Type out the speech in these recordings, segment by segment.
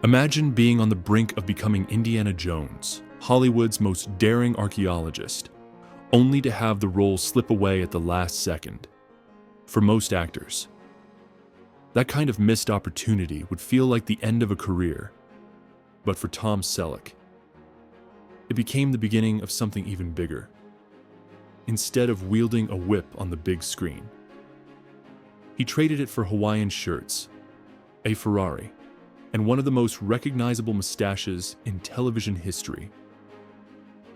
Imagine being on the brink of becoming Indiana Jones, Hollywood's most daring archaeologist, only to have the role slip away at the last second. For most actors, that kind of missed opportunity would feel like the end of a career. But for Tom Selleck, it became the beginning of something even bigger. Instead of wielding a whip on the big screen, he traded it for Hawaiian shirts, a Ferrari, and one of the most recognizable mustaches in television history.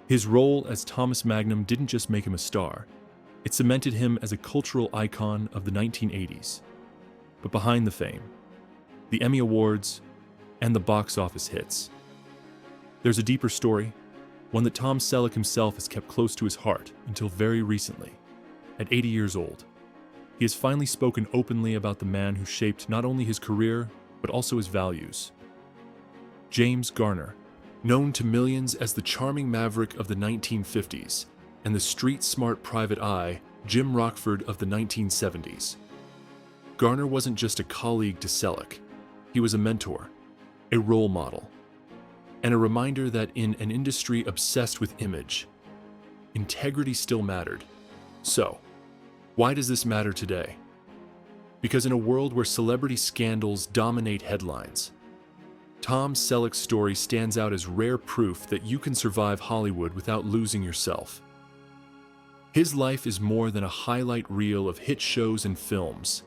His role as Thomas Magnum didn't just make him a star, it cemented him as a cultural icon of the 1980s. But behind the fame, the Emmy Awards, and the box office hits, there's a deeper story, one that Tom Selleck himself has kept close to his heart until very recently. At 80 years old, he has finally spoken openly about the man who shaped not only his career, but also his values. James Garner, known to millions as the charming maverick of the 1950s and the street-smart private eye Jim Rockford of the 1970s. Garner wasn't just a colleague to Selleck. He was a mentor, a role model, and a reminder that in an industry obsessed with image, integrity still mattered. So, why does this matter today? Because in a world where celebrity scandals dominate headlines, Tom Selleck's story stands out as rare proof that you can survive Hollywood without losing yourself. His life is more than a highlight reel of hit shows and films.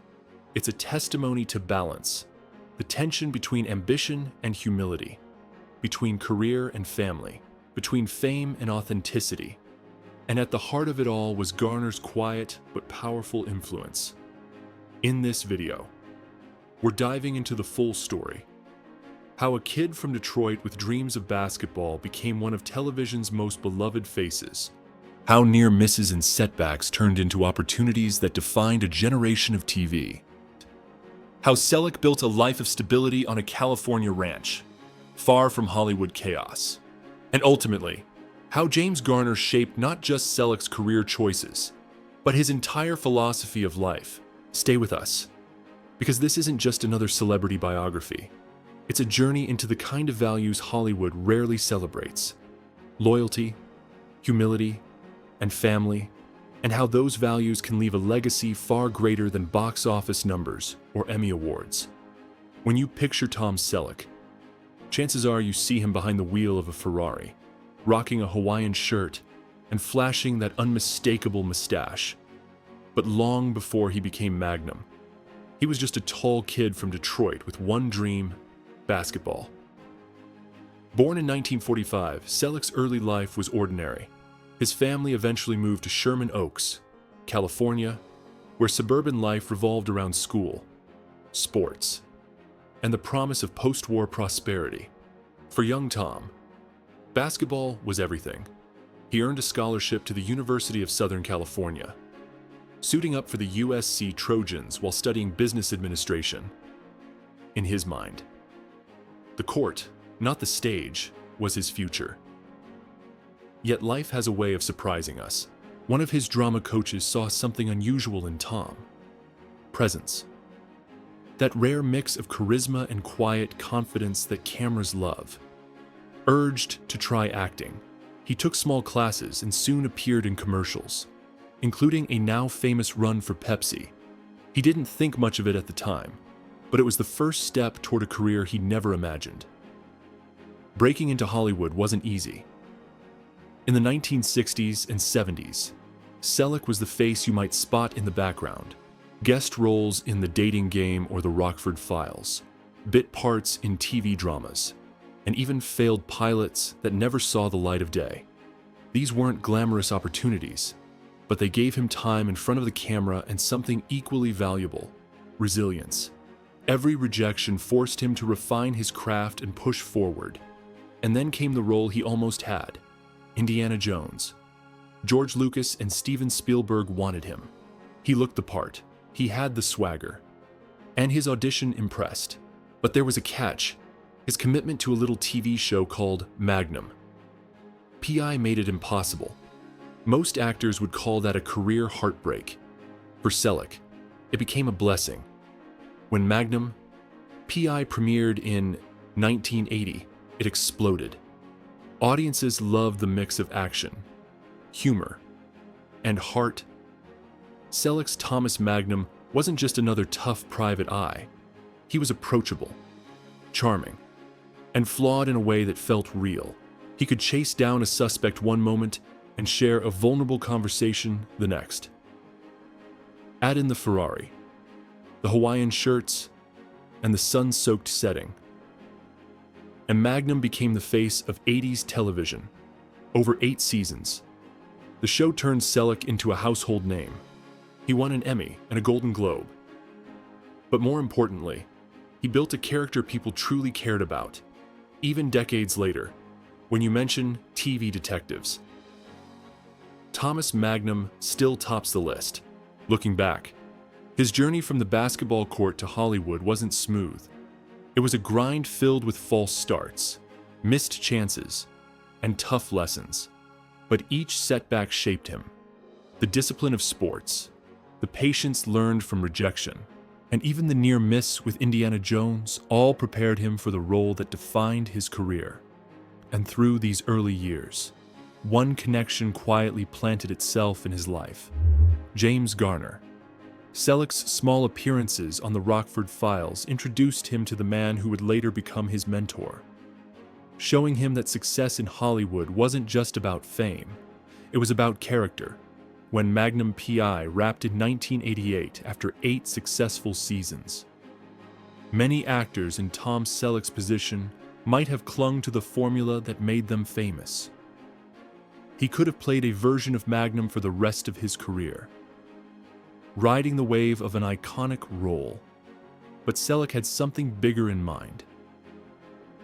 It's a testimony to balance, the tension between ambition and humility, between career and family, between fame and authenticity. And at the heart of it all was Garner's quiet but powerful influence. In this video, we're diving into the full story. How a kid from Detroit with dreams of basketball became one of television's most beloved faces. How near misses and setbacks turned into opportunities that defined a generation of TV. How Selleck built a life of stability on a California ranch, far from Hollywood chaos. And ultimately, how James Garner shaped not just Selleck's career choices, but his entire philosophy of life. Stay with us, because this isn't just another celebrity biography. It's a journey into the kind of values Hollywood rarely celebrates: loyalty, humility, and family, and how those values can leave a legacy far greater than box office numbers or Emmy Awards. When you picture Tom Selleck, chances are you see him behind the wheel of a Ferrari, rocking a Hawaiian shirt and flashing that unmistakable mustache. But long before he became Magnum, he was just a tall kid from Detroit with one dream: basketball. Born in 1945, Selleck's early life was ordinary. His family eventually moved to Sherman Oaks, California, where suburban life revolved around school, sports, and the promise of post-war prosperity. For young Tom, basketball was everything. He earned a scholarship to the University of Southern California, suiting up for the USC Trojans while studying business administration. In his mind, the court, not the stage, was his future. Yet life has a way of surprising us. One of his drama coaches saw something unusual in Tom: presence. That rare mix of charisma and quiet confidence that cameras love. Urged to try acting, he took small classes and soon appeared in commercials, including a now famous run for Pepsi. He didn't think much of it at the time, but it was the first step toward a career he never imagined. Breaking into Hollywood wasn't easy. In the 1960s and 70s, Selleck was the face you might spot in the background. Guest roles in The Dating Game or The Rockford Files, bit parts in TV dramas, and even failed pilots that never saw the light of day. These weren't glamorous opportunities, but they gave him time in front of the camera and something equally valuable: resilience. Every rejection forced him to refine his craft and push forward. And then came the role he almost had: Indiana Jones. George Lucas and Steven Spielberg wanted him. He looked the part. He had the swagger. And his audition impressed. But there was a catch: his commitment to a little TV show called Magnum. PI made it impossible. Most actors would call that a career heartbreak. For Selleck, it became a blessing. When Magnum, PI premiered in 1980, it exploded. Audiences loved the mix of action, humor, and heart. Selick's Thomas Magnum wasn't just another tough private eye. He was approachable, charming, and flawed in a way that felt real. He could chase down a suspect one moment and share a vulnerable conversation the next. Add in the Ferrari, the Hawaiian shirts, and the sun-soaked setting, and Magnum became the face of 80s television. Over 8 seasons, the show turned Selick into a household name. He won an Emmy and a Golden Globe. But more importantly, he built a character people truly cared about, even decades later, when you mention TV detectives. Thomas Magnum still tops the list. Looking back, his journey from the basketball court to Hollywood wasn't smooth. It was a grind filled with false starts, missed chances, and tough lessons. But each setback shaped him. The discipline of sports, the patience learned from rejection, and even the near miss with Indiana Jones all prepared him for the role that defined his career. And through these early years, one connection quietly planted itself in his life: James Garner. Selick's small appearances on the Rockford Files introduced him to the man who would later become his mentor, showing him that success in Hollywood wasn't just about fame, it was about character. When Magnum P.I. wrapped in 1988 after 8 successful seasons, many actors in Tom Selleck's position might have clung to the formula that made them famous. He could have played a version of Magnum for the rest of his career, riding the wave of an iconic role. But Selleck had something bigger in mind: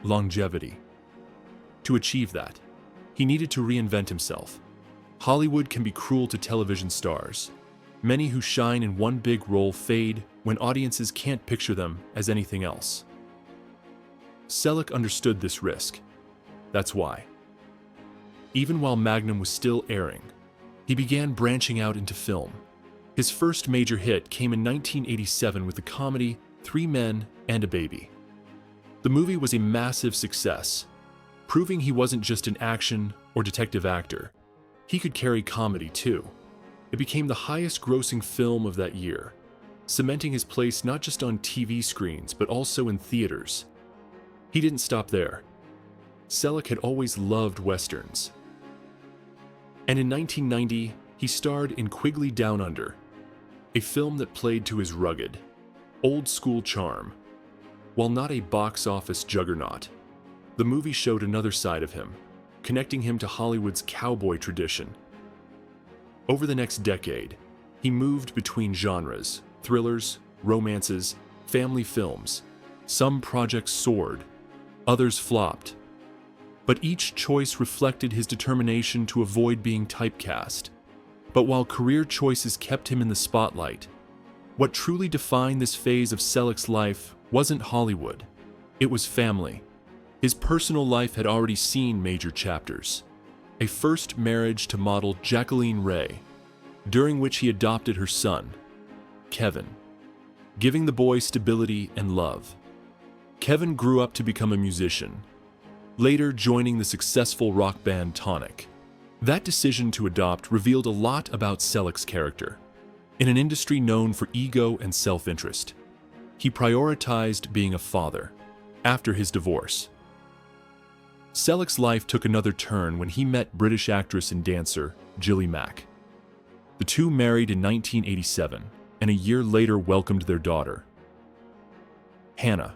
longevity. To achieve that, he needed to reinvent himself. Hollywood can be cruel to television stars. Many who shine in one big role fade when audiences can't picture them as anything else. Selleck understood this risk. That's why, even while Magnum was still airing, he began branching out into film. His first major hit came in 1987 with the comedy 3 Men and a Baby. The movie was a massive success, proving he wasn't just an action or detective actor. He could carry comedy too. It became the highest-grossing film of that year, cementing his place not just on TV screens but also in theaters. He didn't stop there. Selleck had always loved westerns. And in 1990, he starred in Quigley Down Under, a film that played to his rugged, old-school charm. While not a box office juggernaut, the movie showed another side of him, connecting him to Hollywood's cowboy tradition. Over the next decade, he moved between genres: thrillers, romances, family films. Some projects soared, others flopped. But each choice reflected his determination to avoid being typecast. But while career choices kept him in the spotlight, what truly defined this phase of Selleck's life wasn't Hollywood. It was family. His personal life had already seen major chapters. A first marriage to model Jacqueline Ray, during which he adopted her son, Kevin, giving the boy stability and love. Kevin grew up to become a musician, later joining the successful rock band Tonic. That decision to adopt revealed a lot about Selleck's character. In an industry known for ego and self-interest, he prioritized being a father after his divorce. Selleck's life took another turn when he met British actress and dancer Gilly Mack. The two married in 1987, and a year later welcomed their daughter, Hannah.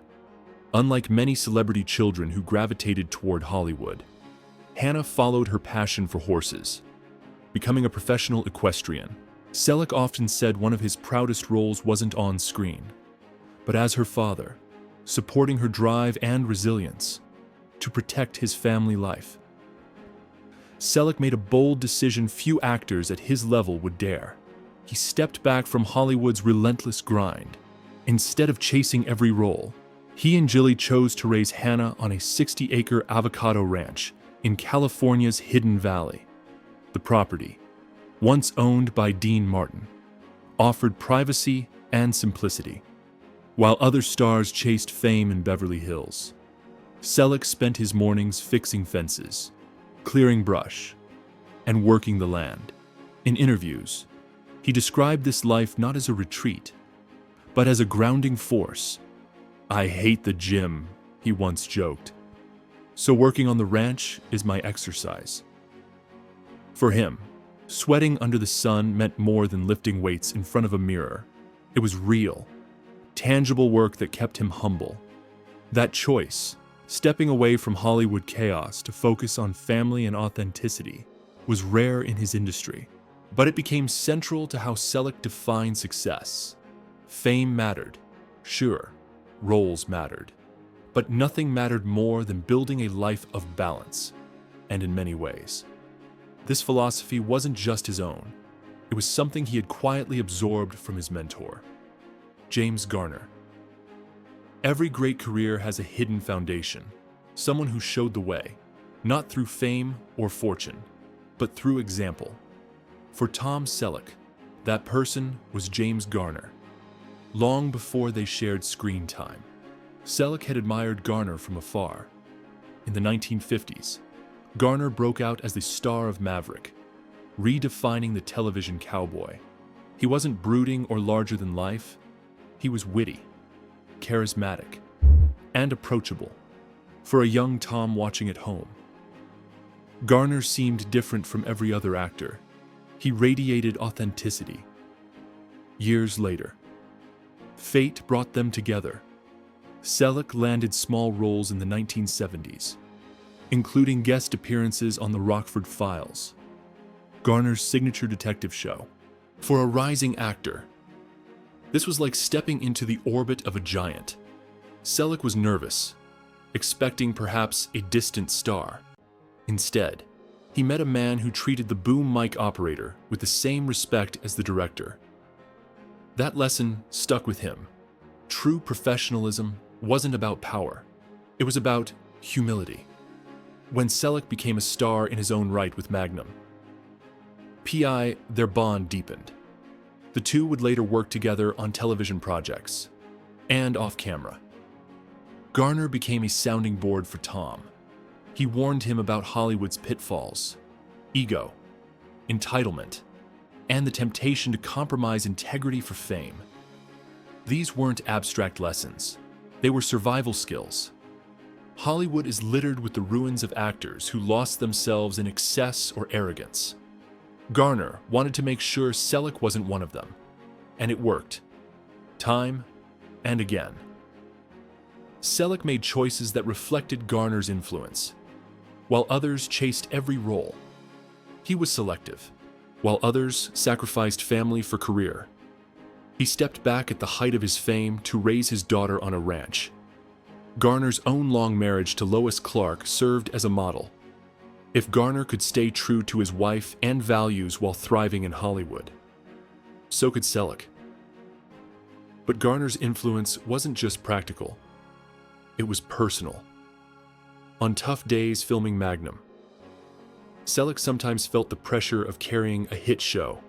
Unlike many celebrity children who gravitated toward Hollywood, Hannah followed her passion for horses, becoming a professional equestrian. Selleck often said one of his proudest roles wasn't on screen, but as her father, supporting her drive and resilience to protect his family life. Selleck made a bold decision few actors at his level would dare. He stepped back from Hollywood's relentless grind. Instead of chasing every role, he and Gilly chose to raise Hannah on a 60-acre avocado ranch in California's Hidden Valley. The property, once owned by Dean Martin, offered privacy and simplicity, while other stars chased fame in Beverly Hills. Selleck spent his mornings fixing fences, clearing brush, and working the land. In interviews, he described this life not as a retreat, but as a grounding force. "I hate the gym," he once joked. "So working on the ranch is my exercise." For him, sweating under the sun meant more than lifting weights in front of a mirror. It was real, tangible work that kept him humble. That choice, stepping away from Hollywood chaos to focus on family and authenticity, was rare in his industry. But it became central to how Selleck defined success. Fame mattered, sure, roles mattered, but nothing mattered more than building a life of balance, and in many ways. This philosophy wasn't just his own. It was something he had quietly absorbed from his mentor, James Garner. Every great career has a hidden foundation, someone who showed the way, not through fame or fortune, but through example. For Tom Selleck, that person was James Garner. Long before they shared screen time, Selleck had admired Garner from afar. In the 1950s, Garner broke out as the star of Maverick, redefining the television cowboy. He wasn't brooding or larger than life. He was witty, charismatic, and approachable for a young Tom watching at home. Garner seemed different from every other actor. He radiated authenticity. Years later, fate brought them together. Selleck landed small roles in the 1970s, including guest appearances on The Rockford Files, Garner's signature detective show. For a rising actor, this was like stepping into the orbit of a giant. Selleck was nervous, expecting perhaps a distant star. Instead, he met a man who treated the boom mic operator with the same respect as the director. That lesson stuck with him. True professionalism wasn't about power. It was about humility. When Selleck became a star in his own right with Magnum, their bond deepened. The two would later work together on television projects and off camera. Garner became a sounding board for Tom. He warned him about Hollywood's pitfalls, ego, entitlement, and the temptation to compromise integrity for fame. These weren't abstract lessons. They were survival skills. Hollywood is littered with the ruins of actors who lost themselves in excess or arrogance. Garner wanted to make sure Selleck wasn't one of them, and it worked, time and again. Selleck made choices that reflected Garner's influence. While others chased every role, he was selective. While others sacrificed family for career, he stepped back at the height of his fame to raise his daughter on a ranch. Garner's own long marriage to Lois Clark served as a model. If Garner could stay true to his wife and values while thriving in Hollywood, so could Selleck. But Garner's influence wasn't just practical. It was personal. On tough days filming Magnum, Selleck sometimes felt the pressure of carrying a hit show.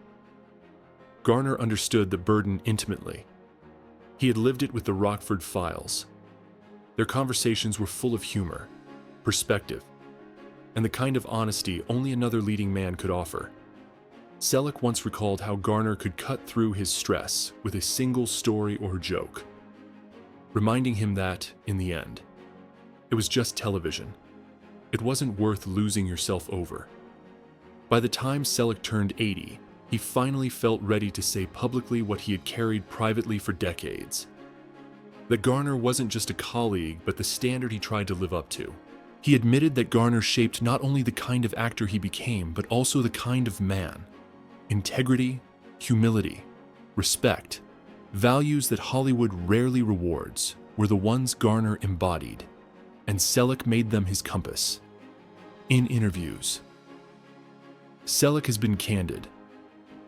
Garner understood the burden intimately. He had lived it with the Rockford Files. Their conversations were full of humor, perspective, and the kind of honesty only another leading man could offer. Selleck once recalled how Garner could cut through his stress with a single story or joke, reminding him that, in the end, it was just television. It wasn't worth losing yourself over. By the time Selleck turned 80, he finally felt ready to say publicly what he had carried privately for decades. That Garner wasn't just a colleague, but the standard he tried to live up to. He admitted that Garner shaped not only the kind of actor he became, but also the kind of man. Integrity, humility, respect, values that Hollywood rarely rewards, were the ones Garner embodied, and Selleck made them his compass. In interviews, Selleck has been candid.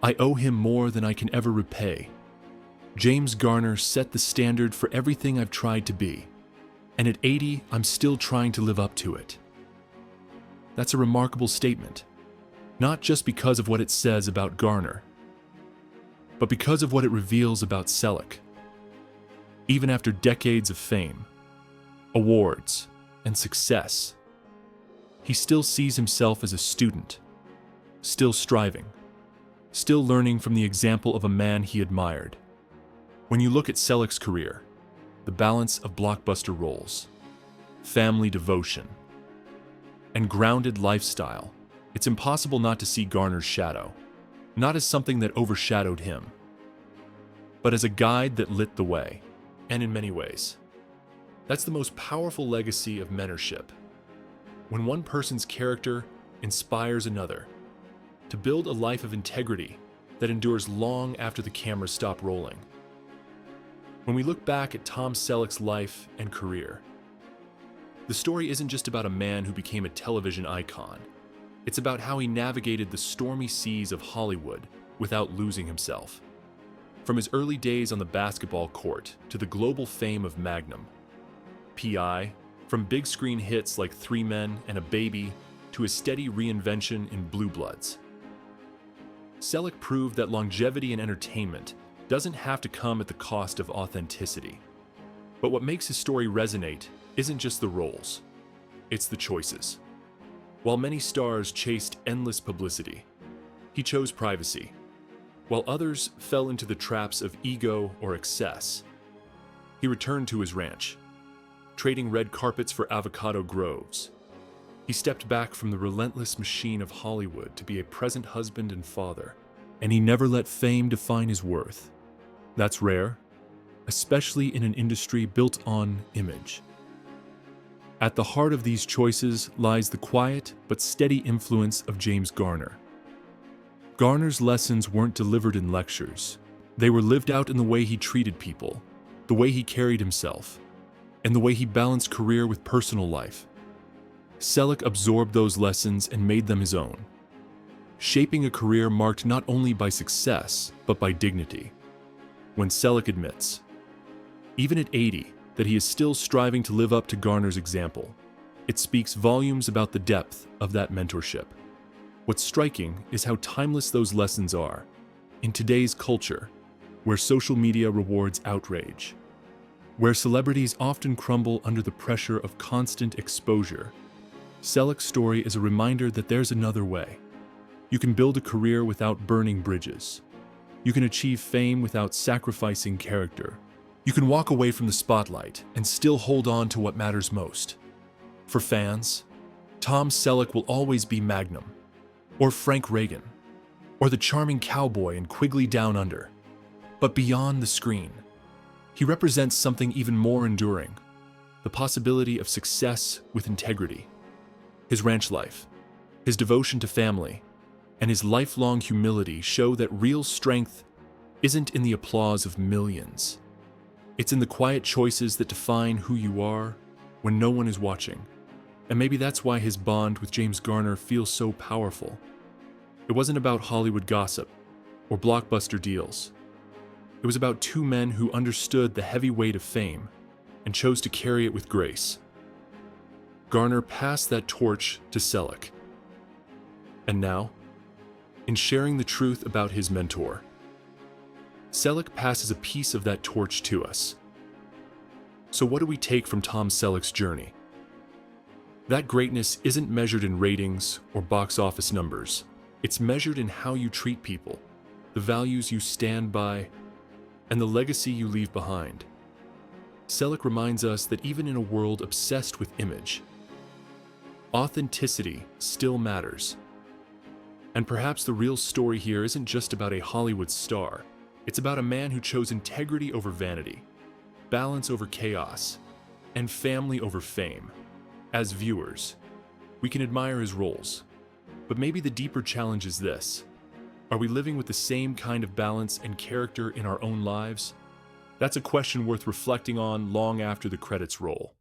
"I owe him more than I can ever repay. James Garner set the standard for everything I've tried to be, and at 80, I'm still trying to live up to it." That's a remarkable statement, not just because of what it says about Garner, but because of what it reveals about Selleck. Even after decades of fame, awards, and success. He still sees himself as a student, still striving, still learning from the example of a man he admired. When you look at Selleck's career, the balance of blockbuster roles, family devotion, and grounded lifestyle, it's impossible not to see Garner's shadow, not as something that overshadowed him, but as a guide that lit the way. And in many ways, that's the most powerful legacy of mentorship. When one person's character inspires another to build a life of integrity that endures long after the cameras stop rolling. When we look back at Tom Selleck's life and career, the story isn't just about a man who became a television icon. It's about how he navigated the stormy seas of Hollywood without losing himself. From his early days on the basketball court to the global fame of Magnum, P.I., from big screen hits like Three Men and a Baby to his steady reinvention in Blue Bloods. Selleck proved that longevity in entertainment doesn't have to come at the cost of authenticity. But what makes his story resonate isn't just the roles, it's the choices. While many stars chased endless publicity, he chose privacy. While others fell into the traps of ego or excess, he returned to his ranch, trading red carpets for avocado groves. He stepped back from the relentless machine of Hollywood to be a present husband and father, and he never let fame define his worth. That's rare, especially in an industry built on image. At the heart of these choices lies the quiet but steady influence of James Garner. Garner's lessons weren't delivered in lectures. They were lived out in the way he treated people, the way he carried himself, and the way he balanced career with personal life. Selleck absorbed those lessons and made them his own, shaping a career marked not only by success, but by dignity. When Selleck admits, even at 80, that he is still striving to live up to Garner's example, it speaks volumes about the depth of that mentorship. What's striking is how timeless those lessons are. In today's culture, where social media rewards outrage, where celebrities often crumble under the pressure of constant exposure, Selleck's story is a reminder that there's another way. You can build a career without burning bridges. You can achieve fame without sacrificing character. You can walk away from the spotlight and still hold on to what matters most. For fans, Tom Selleck will always be Magnum, or Frank Reagan, or the charming cowboy in Quigley Down Under. But beyond the screen, he represents something even more enduring, the possibility of success with integrity. His ranch life, his devotion to family, and his lifelong humility show that real strength isn't in the applause of millions. It's in the quiet choices that define who you are when no one is watching. And maybe that's why his bond with James Garner feels so powerful. It wasn't about Hollywood gossip or blockbuster deals. It was about two men who understood the heavy weight of fame and chose to carry it with grace. Garner passed that torch to Selleck. And now, in sharing the truth about his mentor, Selleck passes a piece of that torch to us. So what do we take from Tom Selleck's journey? That greatness isn't measured in ratings or box office numbers. It's measured in how you treat people, the values you stand by, and the legacy you leave behind. Selleck reminds us that even in a world obsessed with image, authenticity still matters. And perhaps the real story here isn't just about a Hollywood star. It's about a man who chose integrity over vanity, balance over chaos, and family over fame. As viewers, we can admire his roles, but maybe the deeper challenge is this: are we living with the same kind of balance and character in our own lives? That's a question worth reflecting on long after the credits roll.